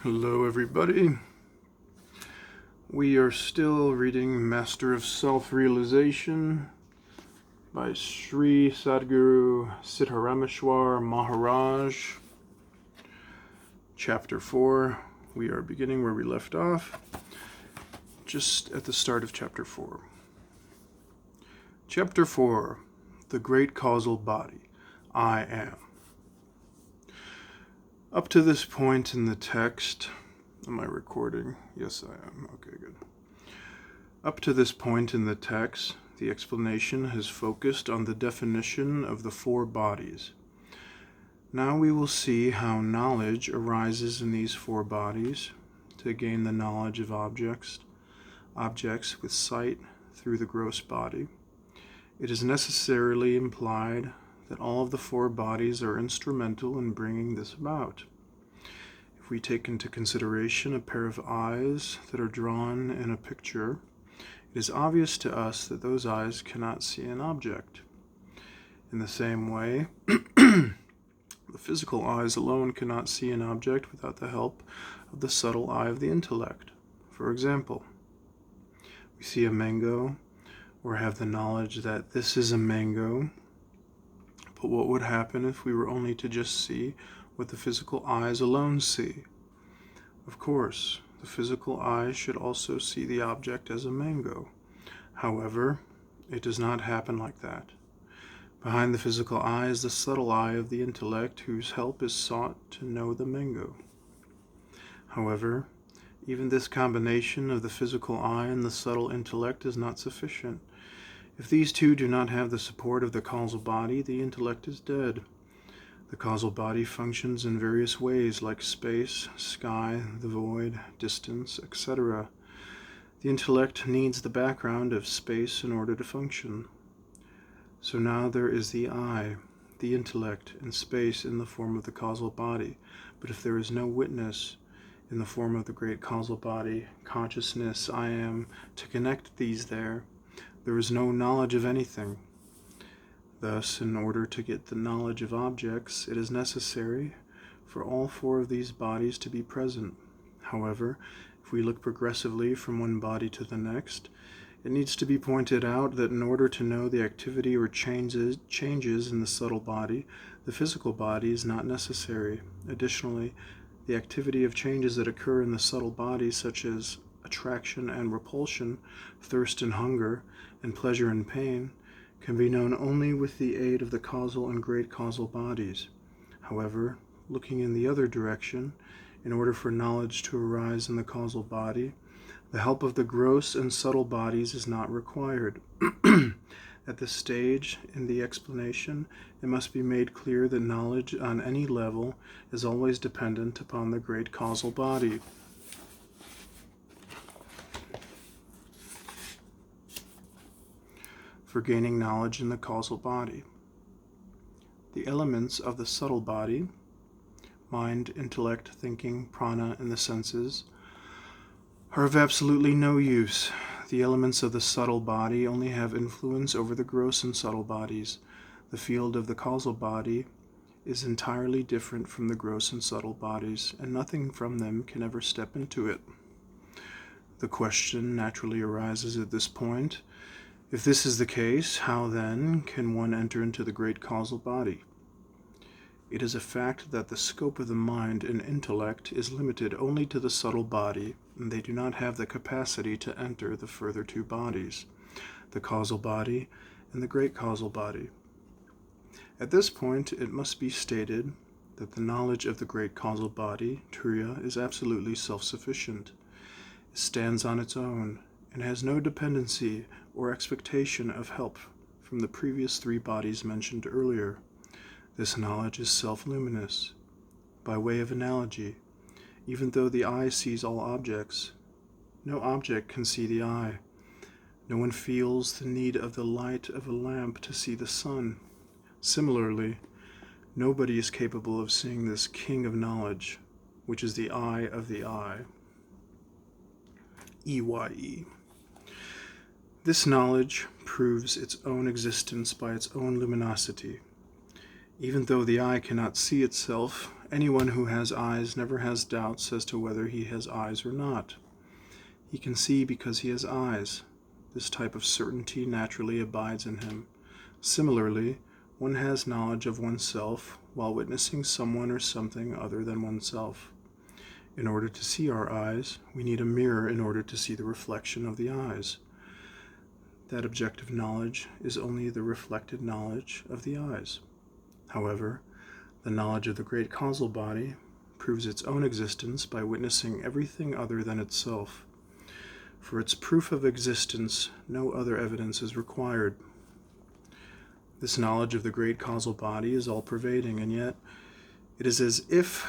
Hello everybody. We are still reading Master of Self-Realization by Shri, Sadguru, Siddharameshwar Maharaj. Chapter 4. We are beginning where we left off, just at the start of Chapter 4. Chapter 4. The Great Causal Body. I Am. Up to this point in the text, am I recording? Yes, I am. Okay, good. Up to this point in the text, the explanation has focused on the definition of the four bodies. Now we will see how knowledge arises in these four bodies to gain the knowledge of objects with sight through the gross body. It is necessarily implied that all of the four bodies are instrumental in bringing this about. If we take into consideration a pair of eyes that are drawn in a picture, it is obvious to us that those eyes cannot see an object. In the same way, the physical eyes alone cannot see an object without the help of the subtle eye of the intellect. For example, we see a mango or have the knowledge that this is a mango. But what would happen if we were only to just see what the physical eyes alone see? Of course, the physical eye should also see the object as a mango. However, it does not happen like that. Behind the physical eye is the subtle eye of the intellect, whose help is sought to know the mango. However, even this combination of the physical eye and the subtle intellect is not sufficient. If these two do not have the support of the causal body, the intellect is dead. The causal body functions in various ways, like space, sky, the void, distance, etc. The intellect needs the background of space in order to function. So now there is the I, the intellect, and space in the form of the causal body. But if there is no witness in the form of the great causal body, consciousness, I am, to connect these there is no knowledge of anything. Thus, in order to get the knowledge of objects, it is necessary for all four of these bodies to be present. However, if we look progressively from one body to the next, it needs to be pointed out that in order to know the activity or changes in the subtle body, the physical body is not necessary. Additionally, the activity of changes that occur in the subtle body, such as attraction and repulsion, thirst and hunger, and pleasure and pain, can be known only with the aid of the causal and great causal bodies. However, looking in the other direction, in order for knowledge to arise in the causal body, the help of the gross and subtle bodies is not required. At this stage in the explanation, it must be made clear that knowledge on any level is always dependent upon the great causal body. For gaining knowledge in the causal body, the elements of the subtle body, mind, intellect, thinking, prana, and the senses, are of absolutely no use. The elements of the subtle body only have influence over the gross and subtle bodies. The field of the causal body is entirely different from the gross and subtle bodies, and nothing from them can ever step into it. The question naturally arises at this point: if this is the case, how then can one enter into the great causal body? It is a fact that the scope of the mind and intellect is limited only to the subtle body, and they do not have the capacity to enter the further two bodies, the causal body and the great causal body. At this point, it must be stated that the knowledge of the great causal body, Turiya, is absolutely self-sufficient. It stands on its own and has no dependency or expectation of help from the previous three bodies mentioned earlier. This knowledge is self-luminous. By way of analogy, even though the eye sees all objects, no object can see the eye. No one feels the need of the light of a lamp to see the sun. Similarly, nobody is capable of seeing this king of knowledge, which is the eye of the eye. EYE. This knowledge proves its own existence by its own luminosity. Even though the eye cannot see itself Anyone who has eyes never has doubts as to whether he has eyes or not. He can see because he has eyes. This type of certainty naturally abides in him. Similarly, one has knowledge of oneself while witnessing someone or something other than oneself. In order to see our eyes, we need a mirror in order to see the reflection of the eyes. That objective knowledge is only the reflected knowledge of the eyes. However, the knowledge of the great causal body proves its own existence by witnessing everything other than itself. For its proof of existence, no other evidence is required. This knowledge of the great causal body is all-pervading, and yet it is as if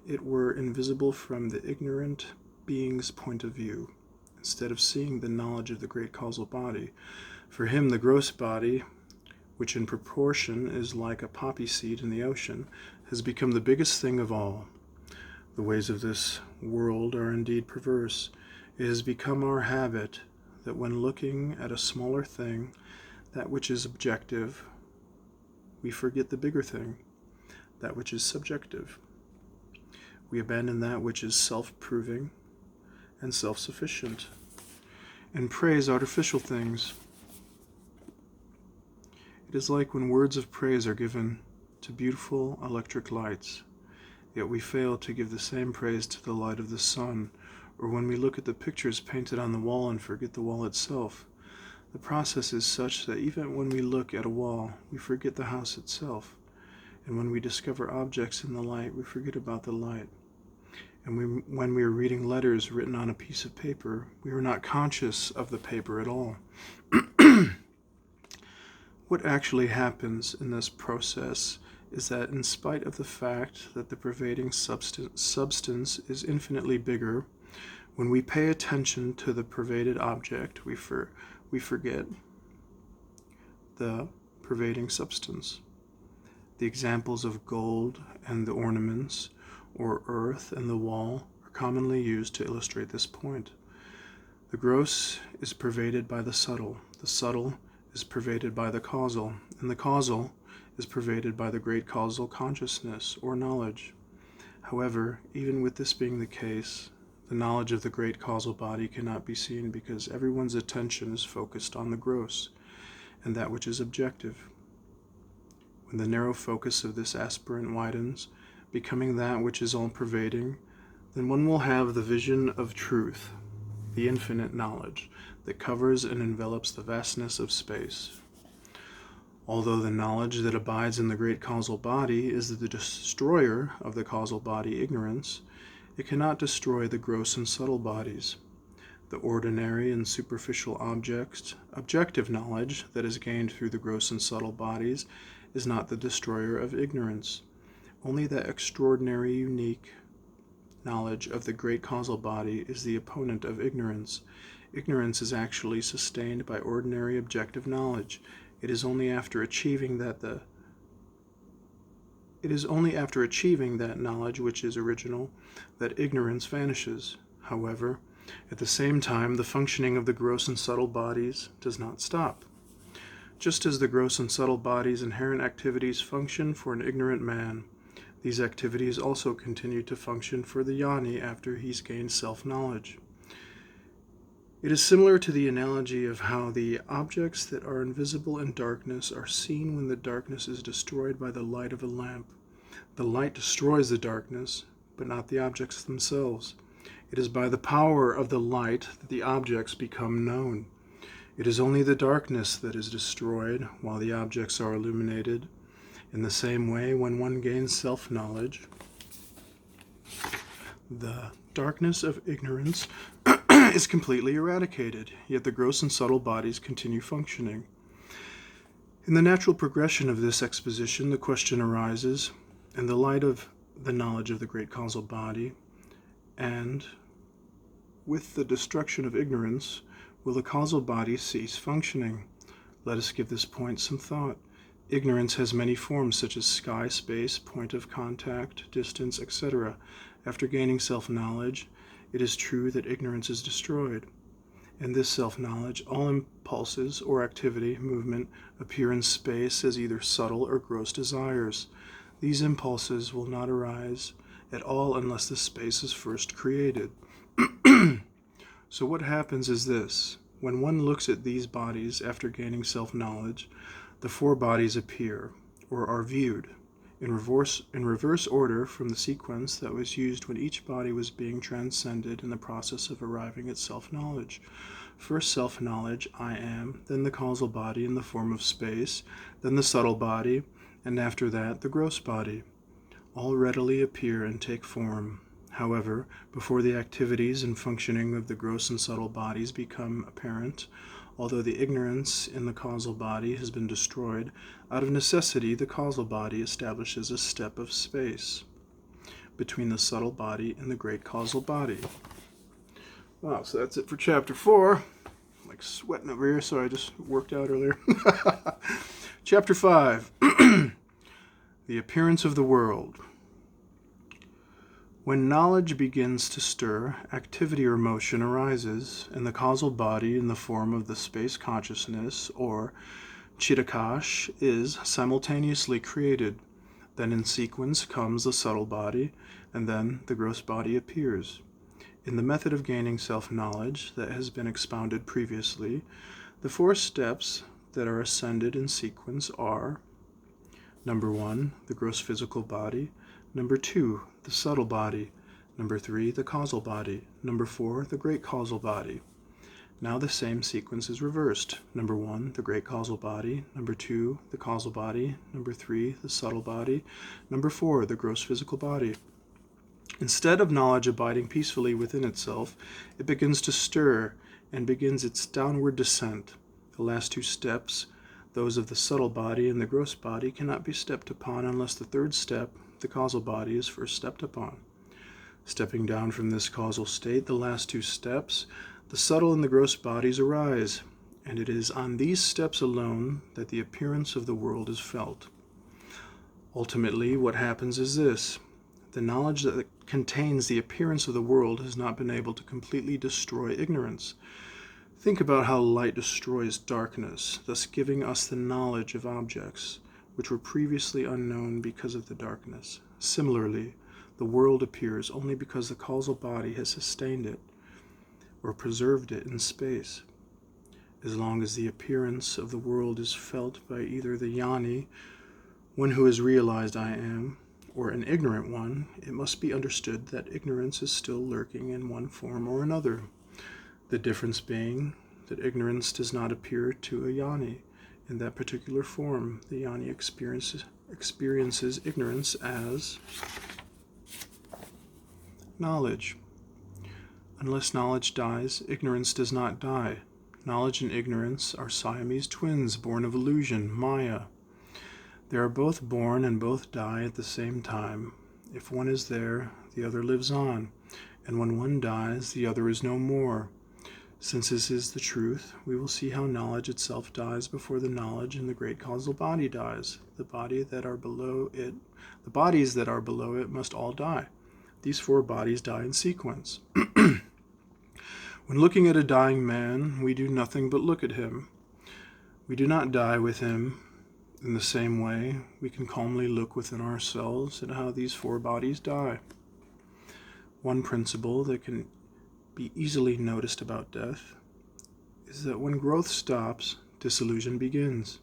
it were invisible from the ignorant being's point of view. Instead of seeing the knowledge of the great causal body, for him the gross body, which in proportion is like a poppy seed in the ocean, has become the biggest thing of all. The ways of this world are indeed perverse. It has become our habit that when looking at a smaller thing, that which is objective, we forget the bigger thing, that which is subjective. We abandon that which is self-proving and self-sufficient, and praise artificial things. It is like when words of praise are given to beautiful electric lights, yet we fail to give the same praise to the light of the sun, or when we look at the pictures painted on the wall and forget the wall itself. The process is such that even when we look at a wall, we forget the house itself, and when we discover objects in the light, we forget about the light. And when we are reading letters written on a piece of paper, we are not conscious of the paper at all. What actually happens in this process is that in spite of the fact that the pervading substance is infinitely bigger, when we pay attention to the pervaded object, we forget the pervading substance. The examples of gold and the ornaments, or earth and the wall, are commonly used to illustrate this point. The gross is pervaded by the subtle is pervaded by the causal, and the causal is pervaded by the great causal consciousness or knowledge. However, even with this being the case, the knowledge of the great causal body cannot be seen because everyone's attention is focused on the gross and that which is objective. When the narrow focus of this aspirant widens, becoming that which is all-pervading, then one will have the vision of truth, the infinite knowledge that covers and envelops the vastness of space. Although the knowledge that abides in the great causal body is the destroyer of the causal body ignorance, it cannot destroy the gross and subtle bodies. The ordinary and superficial objective knowledge that is gained through the gross and subtle bodies is not the destroyer of ignorance. Only the extraordinary, unique knowledge of the great causal body is the opponent of ignorance. Ignorance is actually sustained by ordinary objective knowledge. It is only after achieving that knowledge which is original that ignorance vanishes. However, at the same time, the functioning of the gross and subtle bodies does not stop. Just as the gross and subtle bodies' inherent activities function for an ignorant man, these activities also continue to function for the jnani after he's gained self-knowledge. It is similar to the analogy of how the objects that are invisible in darkness are seen when the darkness is destroyed by the light of a lamp. The light destroys the darkness, but not the objects themselves. It is by the power of the light that the objects become known. It is only the darkness that is destroyed while the objects are illuminated. In the same way, when one gains self-knowledge, the darkness of ignorance is completely eradicated, yet the gross and subtle bodies continue functioning. In the natural progression of this exposition, the question arises, in the light of the knowledge of the great causal body, and with the destruction of ignorance, will the causal body cease functioning? Let us give this point some thought. Ignorance has many forms such as sky, space, point of contact, distance, etc. After gaining self-knowledge, it is true that ignorance is destroyed. In this self-knowledge, all impulses or activity, movement, appear in space as either subtle or gross desires. these impulses will not arise at all unless the space is first created. So what happens is this. When one looks at these bodies after gaining self-knowledge, the four bodies appear, or are viewed, in reverse order from the sequence that was used when each body was being transcended in the process of arriving at self-knowledge. First self-knowledge, I am, then the causal body in the form of space, then the subtle body, and after that the gross body. All readily appear and take form. However, before the activities and functioning of the gross and subtle bodies become apparent, although the ignorance in the causal body has been destroyed, out of necessity the causal body establishes a step of space between the subtle body and the great causal body. Wow, so that's it for chapter 4. I'm like sweating over here, so I just worked out earlier. Chapter 5. The appearance of the world. When knowledge begins to stir, activity or motion arises, and the causal body in the form of the space consciousness, or chptr, is simultaneously created. Then in sequence comes the subtle body, and then the gross body appears. In the method of gaining self-knowledge that has been expounded previously, the 4 steps that are ascended in sequence are: number 1, the gross physical body; number 2, the subtle body; number 3, the causal body; number 4, the great causal body. Now the same sequence is reversed. Number 1, the great causal body; number 2, the causal body; number 3, the subtle body; number 4, the gross physical body. Instead of knowledge abiding peacefully within itself, it begins to stir and begins its downward descent. The last 2 steps, those of the subtle body and the gross body, cannot be stepped upon unless the 3rd step, the causal body, is first stepped upon. Stepping down from this causal state, the last 2 steps, the subtle and the gross bodies arise, and it is on these steps alone that the appearance of the world is felt. Ultimately, what happens is this. The knowledge that contains the appearance of the world has not been able to completely destroy ignorance. Think about how light destroys darkness, thus giving us the knowledge of objects which were previously unknown because of the darkness. Similarly, the world appears only because the causal body has sustained it or preserved it in space. As long as the appearance of the world is felt by either the jnani, one who has realized I am, or an ignorant one, it must be understood that ignorance is still lurking in one form or another. The difference being that ignorance does not appear to a jnani in that particular form. The jnani experiences ignorance as knowledge. Unless knowledge dies, ignorance does not die. Knowledge and ignorance are Siamese twins born of illusion, Maya. They are both born and both die at the same time. If one is there, the other lives on, and when one dies, the other is no more. Since this is the truth, we will see how knowledge itself dies before the knowledge in the great causal body dies. The bodies that are below it must all die. These 4 bodies die in sequence. When looking at a dying man, we do nothing but look at him. We do not die with him. In the same way, we can calmly look within ourselves at how these 4 bodies die. One principle that can be easily noticed about death is that when growth stops, dissolution begins.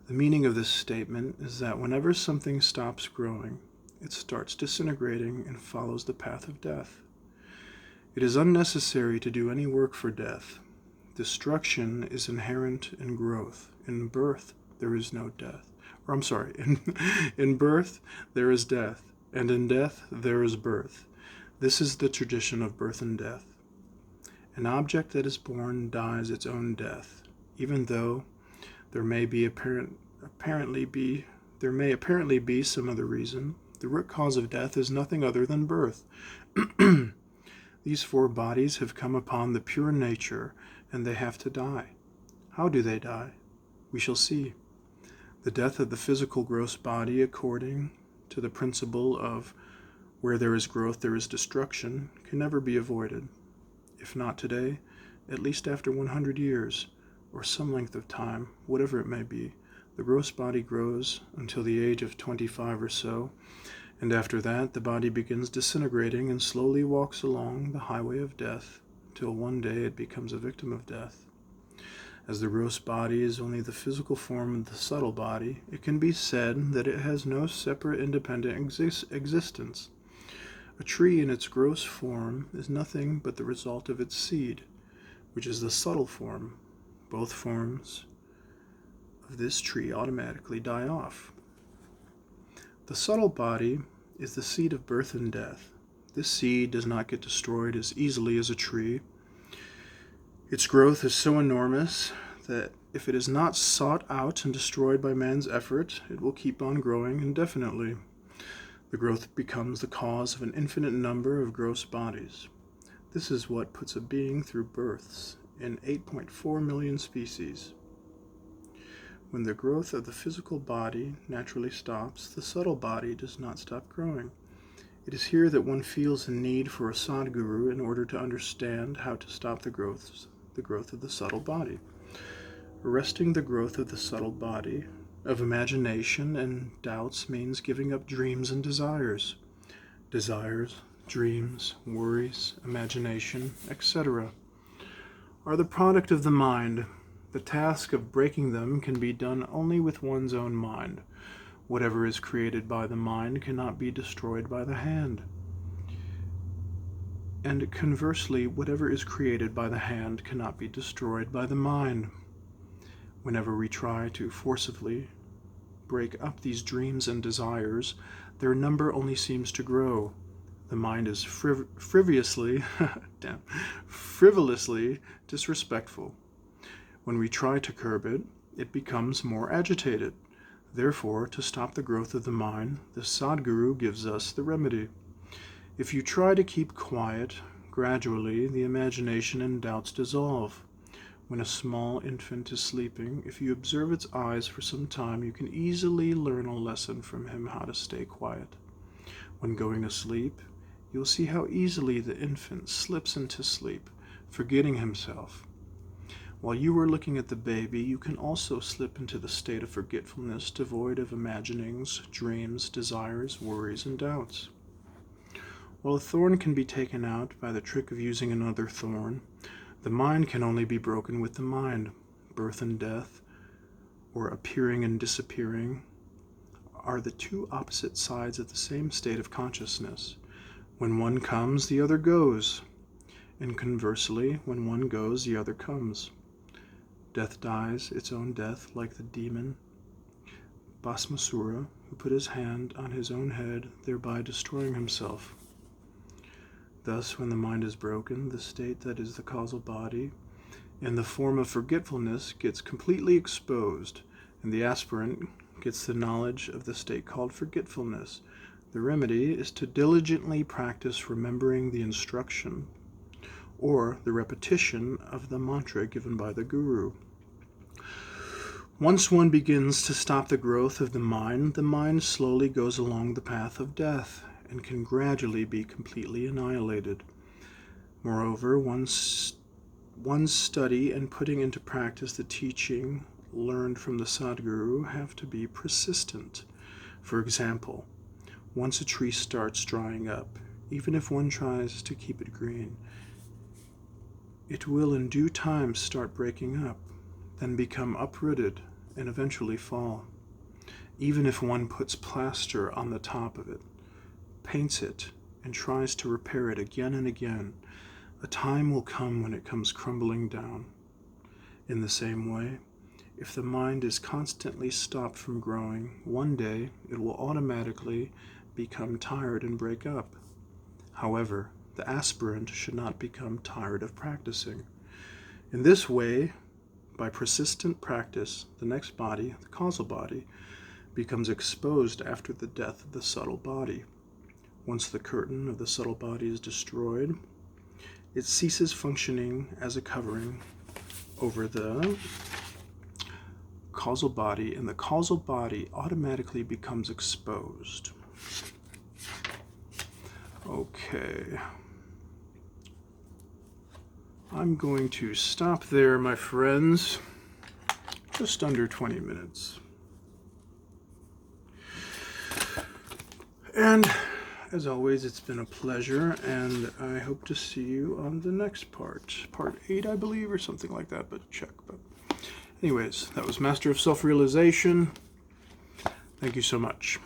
The meaning of this statement is that whenever something stops growing, it starts disintegrating and follows the path of death. It is unnecessary to do any work for death. Destruction is inherent in growth. In birth, there is no death. In birth, there is death, and in death, there is birth. This is the tradition of birth and death. An object that is born dies its own death, even though there may apparently be some other reason. The root cause of death is nothing other than birth. These 4 bodies have come upon the pure nature, and they have to die. How do they die? We shall see. The death of the physical gross body, according to the principle of where there is growth, there is destruction, can never be avoided. If not today, at least after 100 years, or some length of time, whatever it may be, The gross body grows until the age of 25 or so, and after that the body begins disintegrating and slowly walks along the highway of death, till one day it becomes a victim of death. As the gross body is only the physical form of the subtle body, it can be said that it has no separate independent existence. A tree in its gross form is nothing but the result of its seed, which is the subtle form. Both forms of this tree automatically die off. The subtle body is the seed of birth and death. This seed does not get destroyed as easily as a tree. Its growth is so enormous that if it is not sought out and destroyed by man's effort, it will keep on growing indefinitely. The growth becomes the cause of an infinite number of gross bodies. This is what puts a being through births in 8.4 million species. When the growth of the physical body naturally stops, the subtle body does not stop growing. It is here that one feels the need for a Sadguru in order to understand how to stop the growth of the subtle body. Arresting the growth of the subtle body of imagination and doubts means giving up dreams and desires. Desires, dreams, worries, imagination, etc. are the product of the mind. The task of breaking them can be done only with one's own mind. Whatever is created by the mind cannot be destroyed by the hand. And conversely, whatever is created by the hand cannot be destroyed by the mind. Whenever we try to forcibly break up these dreams and desires, their number only seems to grow. The mind is frivolously disrespectful. When we try to curb it, it becomes more agitated. Therefore, to stop the growth of the mind, the Sadguru gives us the remedy. If you try to keep quiet, gradually the imagination and doubts dissolve. When a small infant is sleeping, if you observe its eyes for some time, you can easily learn a lesson from him how to stay quiet. When going to sleep, you'll see how easily the infant slips into sleep, forgetting himself. While you are looking at the baby, you can also slip into the state of forgetfulness, devoid of imaginings, dreams, desires, worries, and doubts. While a thorn can be taken out by the trick of using another thorn, the mind can only be broken with the mind. Birth and death, or appearing and disappearing, are the two opposite sides of the same state of consciousness. When one comes, the other goes, and conversely, when one goes, the other comes. Death dies its own death, like the demon Bhasmasura, who put his hand on his own head, thereby destroying himself. Thus, when the mind is broken, the state that is the causal body, in the form of forgetfulness, gets completely exposed, and the aspirant gets the knowledge of the state called forgetfulness. The remedy is to diligently practice remembering the instruction, or the repetition of the mantra given by the Guru. Once one begins to stop the growth of the mind slowly goes along the path of death and can gradually be completely annihilated. Moreover, one's study and putting into practice the teaching learned from the Sadguru have to be persistent. For example, once a tree starts drying up, even if one tries to keep it green, it will in due time start breaking up, then become uprooted, and eventually fall. Even if one puts plaster on the top of it, paints it, and tries to repair it again and again, a time will come when it comes crumbling down. In the same way, if the mind is constantly stopped from growing, one day it will automatically become tired and break up. However, the aspirant should not become tired of practicing. In this way, by persistent practice, the next body, the causal body, becomes exposed after the death of the subtle body. Once the curtain of the subtle body is destroyed, it ceases functioning as a covering over the causal body, and the causal body automatically becomes exposed. Okay. I'm going to stop there, my friends. Just under 20 minutes. And as always, it's been a pleasure, and I hope to see you on the next part. Part 8, I believe, or something like that, but check. But anyways, that was Master of Self-Realization. Thank you so much.